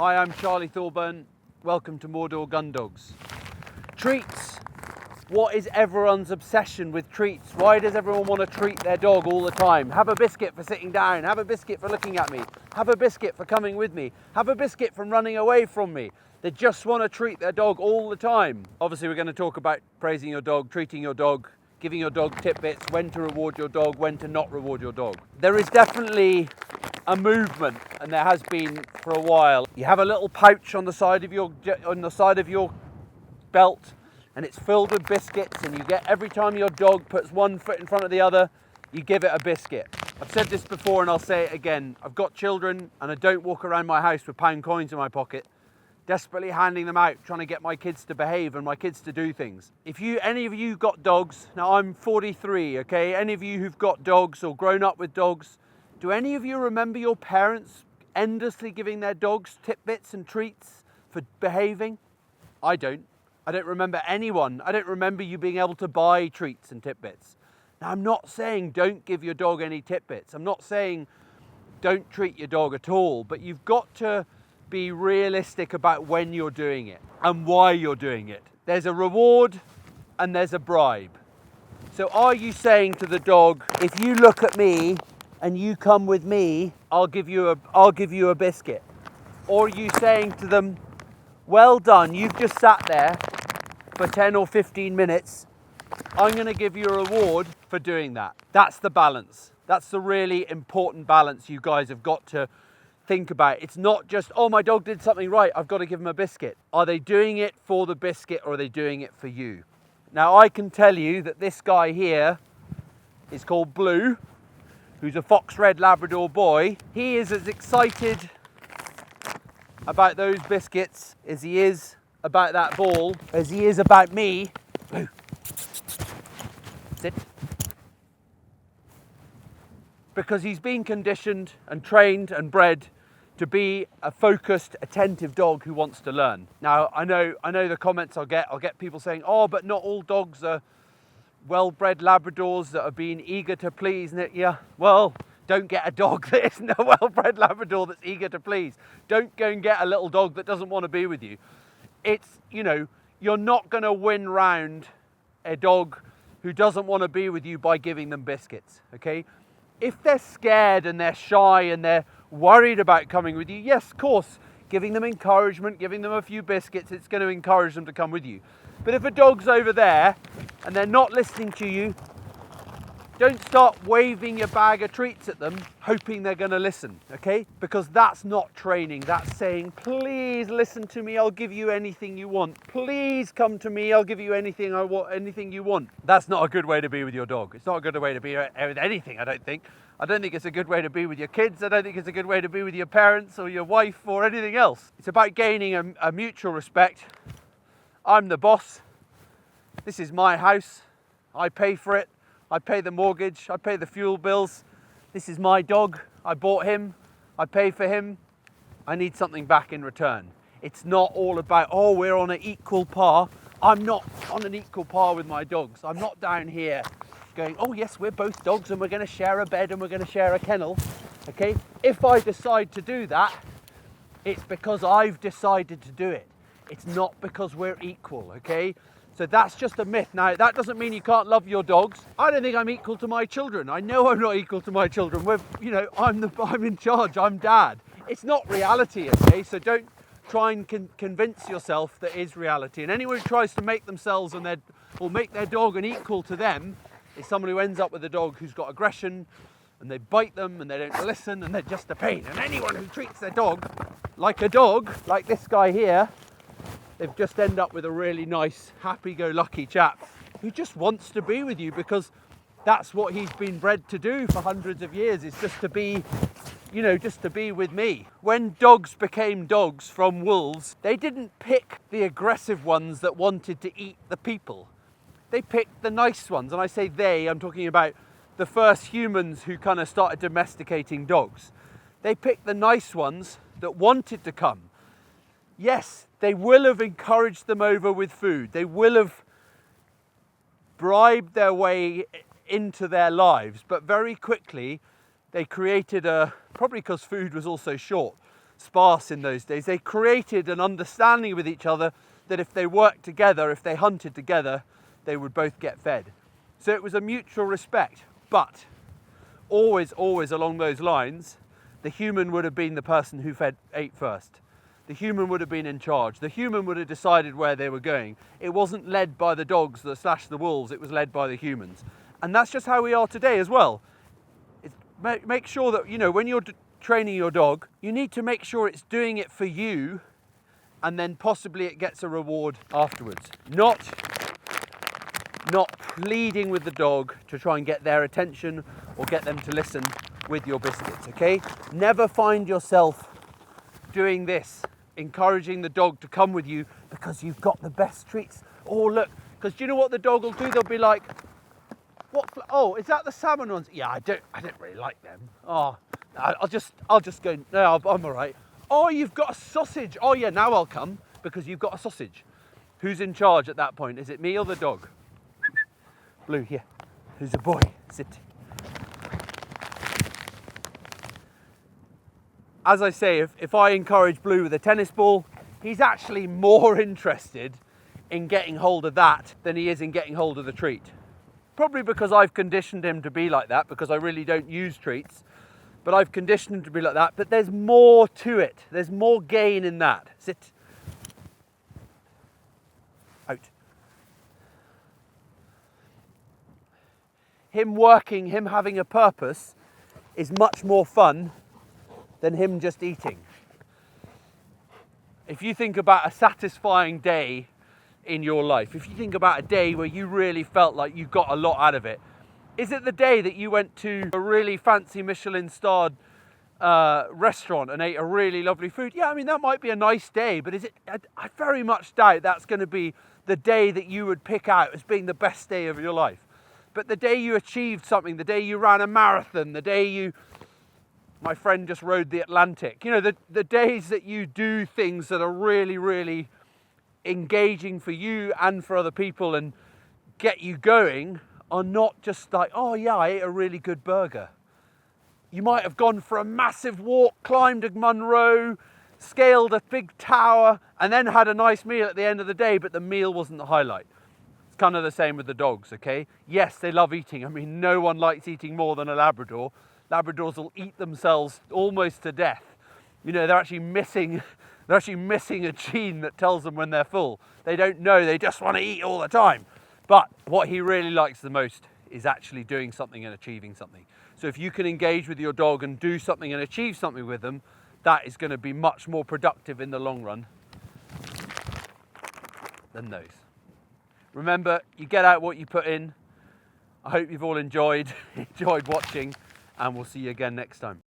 Hi, I'm Charlie Thorburn. Welcome to Mordor Gundogs. Treats. What is everyone's obsession with treats? Why does everyone want to treat their dog all the time? Have a biscuit for sitting down. Have a biscuit for looking at me. Have a biscuit for coming with me. Have a biscuit from running away from me. They just want to treat their dog all the time. Obviously, we're going to talk about praising your dog, treating your dog, giving your dog tidbits, when to reward your dog, when to not reward your dog. There is definitely a movement, and there has been for a while. You have a little pouch on the side of your belt, and it's filled with biscuits, and you get, every time your dog puts one foot in front of the other, you give it a biscuit. I've said this before and I'll say it again. I've got children and I don't walk around my house with pound coins in my pocket, desperately handing them out, trying to get my kids to behave and my kids to do things. If any of you got dogs, now I'm 43, okay? Any of you who've got dogs or grown up with dogs, do any of you remember your parents endlessly giving their dogs tidbits and treats for behaving? I don't. I don't remember anyone. I don't remember you being able to buy treats and tidbits. Now, I'm not saying don't give your dog any tidbits. I'm not saying don't treat your dog at all, but you've got to be realistic about when you're doing it and why you're doing it. There's a reward and there's a bribe. So are you saying to the dog, if you look at me and you come with me, I'll give you a biscuit? Or are you saying to them, well done, you've just sat there for 10 or 15 minutes. I'm going to give you a reward for doing that. That's the balance. That's the really important balance you guys have got to think about. It's not just, oh, my dog did something right, I've got to give him a biscuit. Are they doing it for the biscuit or are they doing it for you? Now, I can tell you that this guy here is called Blue, who's a fox red Labrador boy. He is as excited about those biscuits as he is about that ball, as he is about me. Blue. Sit. Because he's been conditioned and trained and bred to be a focused, attentive dog who wants to learn. Now, I know the comments I'll get people saying, oh, but not all dogs are well-bred Labradors that are being eager to please. Yeah, well, don't get a dog that isn't a well-bred Labrador that's eager to please. Don't go and get a little dog that doesn't want to be with you. It's, you're not going to win round a dog who doesn't want to be with you by giving them biscuits, okay? If they're scared and they're shy and they're worried about coming with you, yes, of course, giving them encouragement, giving them a few biscuits, it's going to encourage them to come with you. But if a dog's over there and they're not listening to you, don't start waving your bag of treats at them, hoping they're going to listen, okay? Because that's not training. That's saying, please listen to me, I'll give you anything you want. Please come to me, I'll give you anything you want. That's not a good way to be with your dog. It's not a good way to be with anything, I don't think. I don't think it's a good way to be with your kids. I don't think it's a good way to be with your parents or your wife or anything else. It's about gaining a mutual respect. I'm the boss. This is my house. I pay for it. I pay the mortgage, I pay the fuel bills. This is my dog, I bought him, I pay for him. I need something back in return. It's not all about, oh, we're on an equal par. I'm not on an equal par with my dogs. I'm not down here going, oh yes, we're both dogs and we're going to share a bed and we're going to share a kennel, okay? If I decide to do that, it's because I've decided to do it. It's not because we're equal, okay? So that's just a myth. Now, that doesn't mean you can't love your dogs. I don't think I'm equal to my children. I know I'm not equal to my children. I'm in charge, I'm dad. It's not reality, okay? So don't try and convince yourself that is reality. And anyone who tries to make themselves or make their dog an equal to them is someone who ends up with a dog who's got aggression and they bite them and they don't listen and they're just a pain. And anyone who treats their dog, like this guy here, they've just end up with a really nice, happy-go-lucky chap who just wants to be with you because that's what he's been bred to do for hundreds of years, is just to be with me. When dogs became dogs from wolves, they didn't pick the aggressive ones that wanted to eat the people. They picked the nice ones. And I say they, I'm talking about the first humans who kind of started domesticating dogs. They picked the nice ones that wanted to come. Yes, they will have encouraged them over with food. They will have bribed their way into their lives, but very quickly they created probably because food was also short, sparse in those days. They created an understanding with each other that if they worked together, if they hunted together, they would both get fed. So it was a mutual respect, but always along those lines, the human would have been the person who ate first. The human would have been in charge. The human would have decided where they were going. It wasn't led by the dogs that slashed the wolves, it was led by the humans. And that's just how we are today as well. Make sure that, you know, when you're training your dog, you need to make sure it's doing it for you, and then possibly it gets a reward afterwards. Not pleading with the dog to try and get their attention or get them to listen with your biscuits, okay? Never find yourself doing this, encouraging the dog to come with you because you've got the best treats. Oh, look, because do you know what the dog will do? They'll be like, what? Oh, is that the salmon ones? Yeah, I don't really like them. Oh, I'll just go. No, I'm all right. Oh, you've got a sausage. Oh yeah, now I'll come because you've got a sausage. Who's in charge at that point? Is it me or the dog? Blue, here. Who's a boy? Sit. As I say, if I encourage Blue with a tennis ball, he's actually more interested in getting hold of that than he is in getting hold of the treat. Probably because I've conditioned him to be like that, because I really don't use treats, but I've conditioned him to be like that. But there's more to it. There's more gain in that. Sit. Out. Him working, him having a purpose is much more fun than him just eating. If you think about a satisfying day in your life, if you think about a day where you really felt like you got a lot out of it, is it the day that you went to a really fancy Michelin-starred restaurant and ate a really lovely food? Yeah, I mean, that might be a nice day, but is it? I very much doubt that's going to be the day that you would pick out as being the best day of your life. But the day you achieved something, the day you ran a marathon, the day my friend just rode the Atlantic, you know, the days that you do things that are really, really engaging for you and for other people and get you going are not just like, oh yeah, I ate a really good burger. You might have gone for a massive walk, climbed a Munro, scaled a big tower, and then had a nice meal at the end of the day, but the meal wasn't the highlight. It's kind of the same with the dogs, okay? Yes, they love eating. I mean, no one likes eating more than a Labrador. Labradors will eat themselves almost to death. You know, they're actually missing a gene that tells them when they're full. They don't know, they just want to eat all the time. But what he really likes the most is actually doing something and achieving something. So if you can engage with your dog and do something and achieve something with them, that is going to be much more productive in the long run than those. Remember, you get out what you put in. I hope you've all enjoyed watching, and we'll see you again next time.